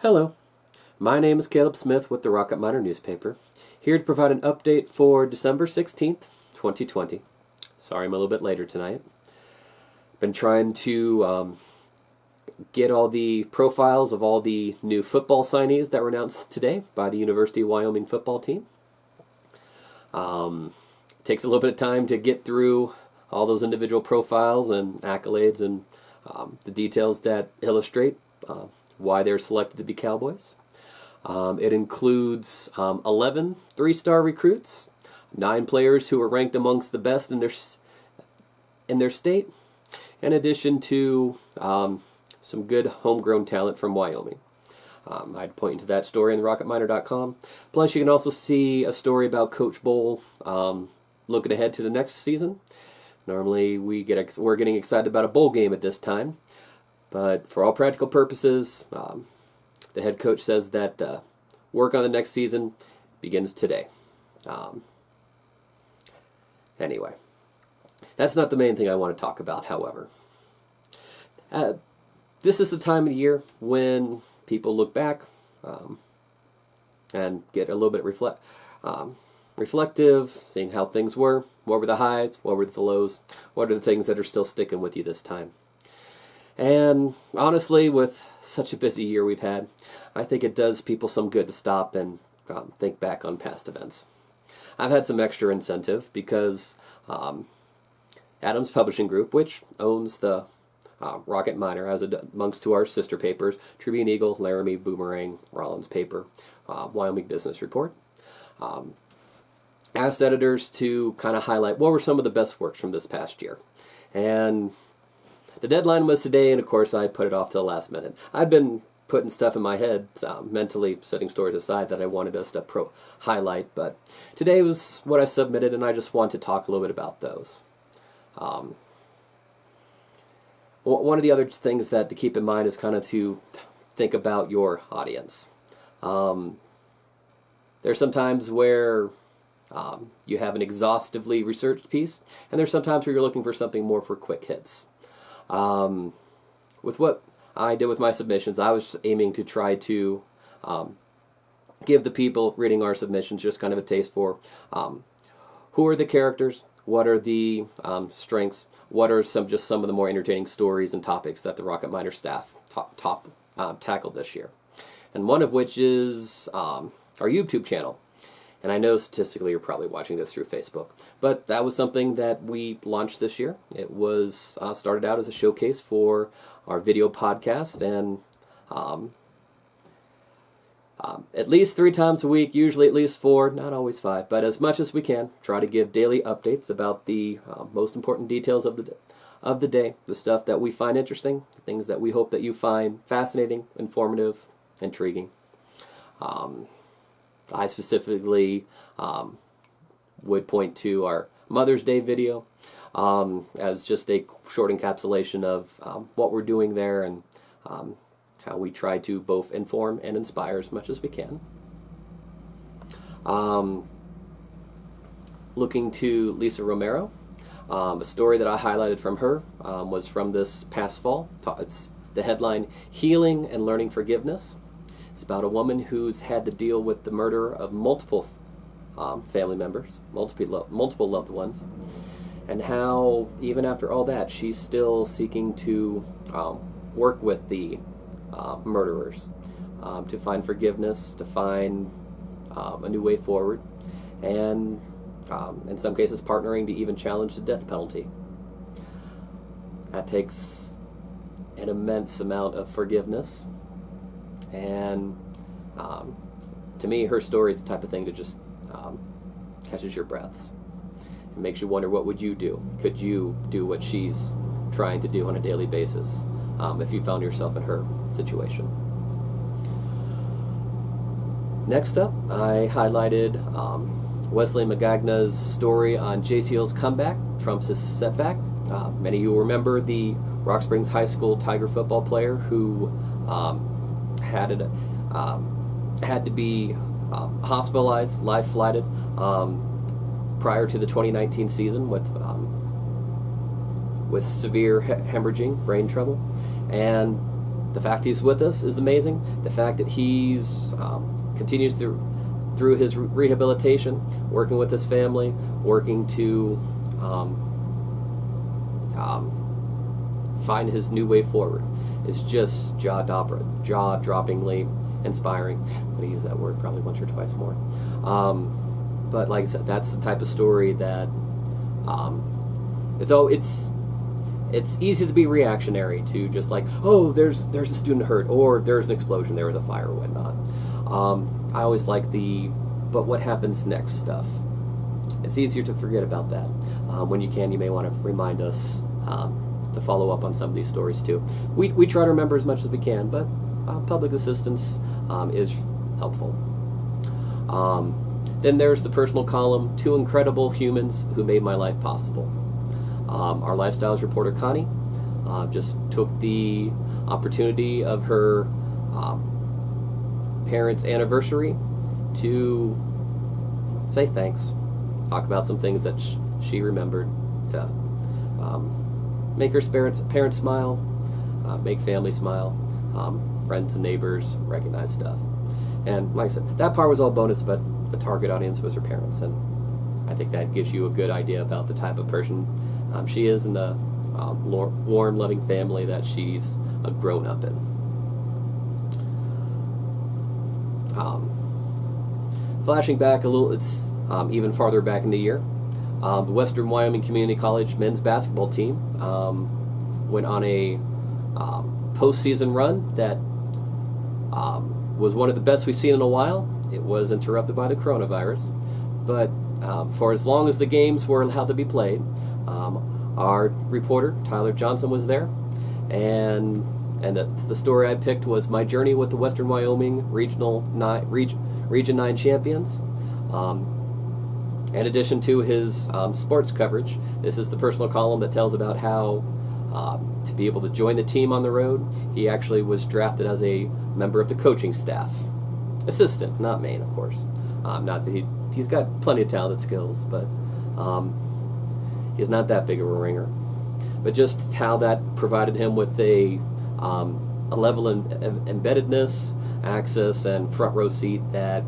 Hello, my name is Caleb Smith with the Rocket Miner newspaper, here to provide an update for December 16th, 2020. Sorry I'm a little bit later tonight. Been trying to get all the profiles of all the new football signees that were announced today by the University of Wyoming football team. Takes a little bit of time to get through all those individual profiles and accolades and the details that illustrate why they're selected to be Cowboys. It includes 11 three-star recruits, 9 players who were ranked amongst the best in their state, in addition to some good homegrown talent from Wyoming. I'd point you to that story on therocketminer.com. Plus, you can also see a story about Coach Bowl looking ahead to the next season. Normally, we're getting excited about a bowl game at this time. But for all practical purposes, the head coach says that work on the next season begins today. Anyway, that's not the main thing I want to talk about, however. This is the time of the year when people look back and get a little bit reflective, seeing how things were. What were the highs? What were the lows? What are the things that are still sticking with you this time? And honestly, with such a busy year we've had, I think it does people some good to stop and think back on past events. I've had some extra incentive because Adams Publishing Group, which owns the Rocket Miner, as amongst to our sister papers, Tribune Eagle, Laramie, Boomerang, Rollins Paper, Wyoming Business Report, asked editors to kind of highlight what were some of the best works from this past year. And the deadline was today, and of course I put it off to the last minute. I'd been putting stuff in my head, mentally setting stories aside that I wanted us to highlight, but today was what I submitted, and I just want to talk a little bit about those. One of the other things that to keep in mind is kind of to think about your audience. There's some times where you have an exhaustively researched piece, and there's sometimes where you're looking for something more for quick hits. With what I did with my submissions, I was aiming to try to give the people reading our submissions just kind of a taste for who are the characters, what are the strengths, what are some of the more entertaining stories and topics that the Rocket Miner staff tackled this year. And one of which is our YouTube channel. And I know statistically you're probably watching this through Facebook, but that was something that we launched this year. It was started out as a showcase for our video podcast, and at least 3 times a week, usually at least 4, not always 5, but as much as we can, try to give daily updates about the most important details of the day, the stuff that we find interesting, the things that we hope that you find fascinating, informative, intriguing. I specifically would point to our Mother's Day video as just a short encapsulation of what we're doing there and how we try to both inform and inspire as much as we can. Looking to Lisa Romero, a story that I highlighted from her was from this past fall. It's the headline, Healing and Learning Forgiveness. It's about a woman who's had to deal with the murder of multiple family members, multiple loved ones, and how even after all that, she's still seeking to work with the murderers to find forgiveness, to find a new way forward, and in some cases partnering to even challenge the death penalty. That takes an immense amount of forgiveness. And to me, her story is the type of thing that just catches your breaths. It makes you wonder, what would you do? Could you do what she's trying to do on a daily basis if you found yourself in her situation? Next up, I highlighted Wesley Magagna's story on JCL's comeback, trumps his setback. Many of you will remember the Rock Springs High School Tiger football player who had to be hospitalized, life-flighted prior to the 2019 season with severe hemorrhaging, brain trouble, and the fact he's with us is amazing. The fact that he's continues through his rehabilitation, working with his family, working to find his new way forward is just jaw-droppingly inspiring. I'm going to use that word probably once or twice more. But like I said, that's the type of story that it's easy to be reactionary to, just like, oh, there's a student hurt, or there's an explosion, there was a fire, or whatnot. I always like but what happens next stuff. It's easier to forget about that. When you can, you may want to remind us to follow up on some of these stories too. We try to remember as much as we can, but public assistance is helpful. Then there's the personal column, 2 incredible humans who made my life possible. Our lifestyles reporter, Connie, just took the opportunity of her parents' anniversary to say thanks, talk about some things that she remembered to make her parents smile, make family smile, friends and neighbors recognize stuff. And like I said, that part was all bonus, but the target audience was her parents, and I think that gives you a good idea about the type of person she is and the warm, loving family that she's grown up in. Flashing back a little, it's even farther back in the year. The Western Wyoming Community College men's basketball team went on a postseason run that was one of the best we've seen in a while. It was interrupted by the coronavirus, but for as long as the games were allowed to be played, our reporter Tyler Johnson was there, and the story I picked was my journey with the Western Wyoming Region 9 champions. In addition to his sports coverage, this is the personal column that tells about how to be able to join the team on the road. He actually was drafted as a member of the coaching staff. Assistant, not main, of course. Not that he's got plenty of talented skills, but he's not that big of a ringer. But just how that provided him with a level of embeddedness, access, and front row seat that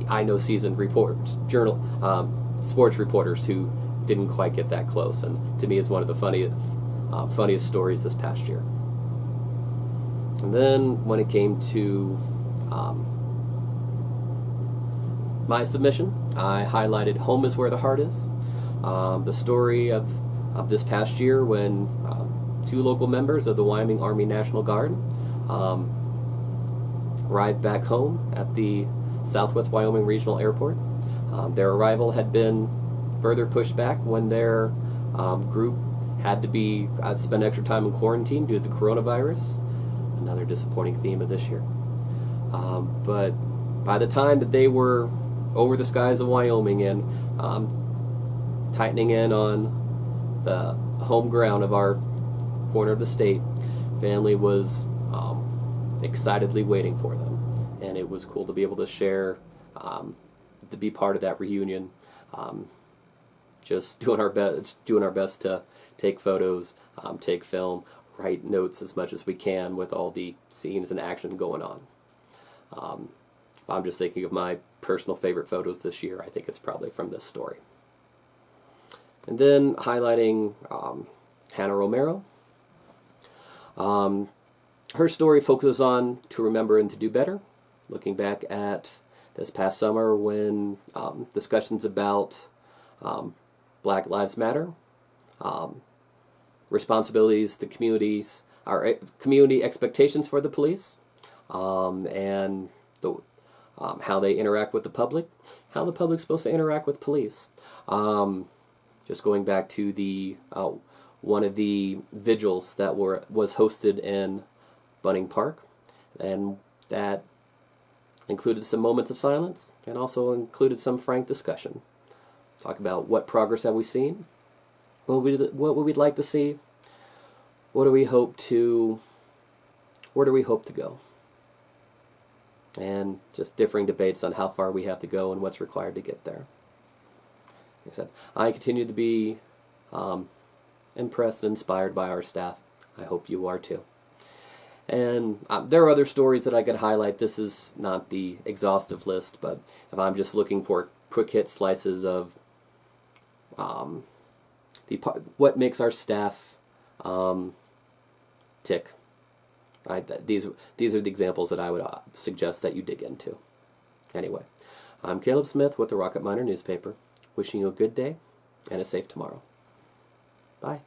I know seasoned reporters, sports reporters who didn't quite get that close, and to me is one of the funniest stories this past year. And then when it came to my submission, I highlighted "Home is Where the Heart Is," the story of this past year when 2 local members of the Wyoming Army National Guard arrived back home at the Southwest Wyoming Regional Airport. Their arrival had been further pushed back when their group had to spend extra time in quarantine due to the coronavirus. Another disappointing theme of this year. But by the time that they were over the skies of Wyoming and tightening in on the home ground of our corner of the state, family was excitedly waiting for them. And it was cool to be able to share, to be part of that reunion. Just doing our best to take photos, take film, write notes as much as we can with all the scenes and action going on. If I'm just thinking of my personal favorite photos this year, I think it's probably from this story. And then highlighting Hannah Romero. Her story focuses on to remember and to do better, looking back at this past summer when discussions about Black Lives Matter, responsibilities to communities, our community expectations for the police, and how they interact with the public, how the public's supposed to interact with police. Just going back to the one of the vigils that was hosted in Bunning Park, and that included some moments of silence and also included some frank discussion. Talk about what progress have we seen, what would we like to see, where do we hope to go, and just differing debates on how far we have to go and what's required to get there. Like I said, I continue to be impressed and inspired by our staff. I hope you are too. And there are other stories that I could highlight. This is not the exhaustive list, but if I'm just looking for quick hit slices of what makes our staff tick, these are the examples that I would suggest that you dig into. Anyway, I'm Caleb Smith with the Rocket Miner newspaper, wishing you a good day and a safe tomorrow. Bye.